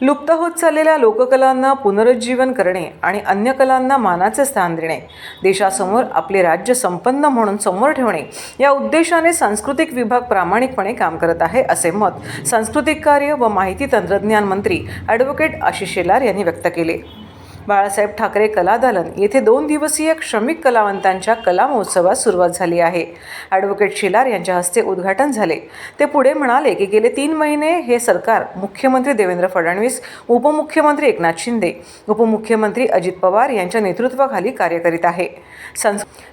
लुप्त होत चाललेल्या लोककलांना पुनरुज्जीवन करणे आणि अन्य कलांना मानाचे स्थान देणे, देशासमोर आपले राज्य संपन्न म्हणून समोर ठेवणे या उद्देशाने सांस्कृतिक विभाग प्रामाणिकपणे काम करत आहे, असे मत सांस्कृतिक कार्य व माहिती तंत्रज्ञान मंत्री ॲडव्होकेट आशिष शेलार यांनी व्यक्त केले. बाळासाहेब ठाकरे कलादालन येथे 2 दिवसीय श्रमिक कलावंतांच्या कला महोत्सवास सुरुवात झाली आहे. ॲडव्होकेट शेलार यांच्या हस्ते उद्घाटन झाले. ते पुढे म्हणाले की गेले 3 महिने हे सरकार मुख्यमंत्री देवेंद्र फडणवीस, उपमुख्यमंत्री एकनाथ शिंदे, उपमुख्यमंत्री अजित पवार यांच्या नेतृत्वाखाली कार्य करीत आहे.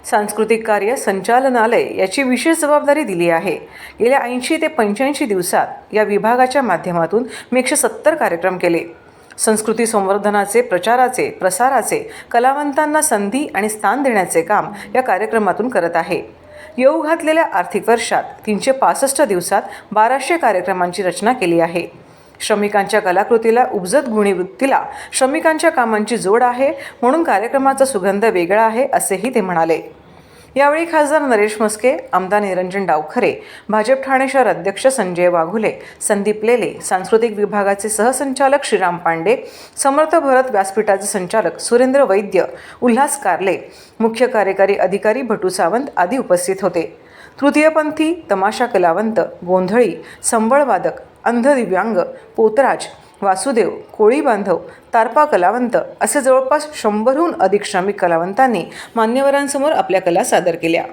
सांस्कृतिक कार्य संचालनालय याची विशेष जबाबदारी दिली आहे. गेल्या 80 ते 85 दिवसात या विभागाच्या माध्यमातून मी 170 कार्यक्रम केले. संस्कृती संवर्धनाचे, प्रचाराचे, प्रसाराचे, कलावंतांना संधी आणि स्थान देण्याचे काम या कार्यक्रमातून करत आहे. येऊ घातलेल्या आर्थिक वर्षात 365 दिवसात 1200 कार्यक्रमांची रचना केली आहे. श्रमिकांच्या कलाकृतीला, उपजत गुणीवृत्तीला श्रमिकांच्या कामांची जोड आहे, म्हणून कार्यक्रमाचा सुगंध वेगळा आहे, असेही ते म्हणाले. यावेळी खासदार नरेश म्हस्के, आमदार निरंजन डावखरे, भाजप ठाणे शहर अध्यक्ष संजय वाघुले, संदीप लेले, सांस्कृतिक विभागाचे सहसंचालक श्रीराम पांडे, समर्थ भरत व्यासपीठाचे संचालक सुरेंद्र वैद्य, उल्हास कारले, मुख्य कार्यकारी अधिकारी भटू सावंत आदी उपस्थित होते. तृतीयपंथी, तमाशा कलावंत, गोंधळी, संबळवादक, अंध दिव्यांग, पोतराज, वासुदेव, कोळी बांधव, तारपा कलावंत असे जवळपास 100हून अधिक श्रमिक कलावंतांनी मान्यवरांसमोर आपल्या कला सादर केल्या.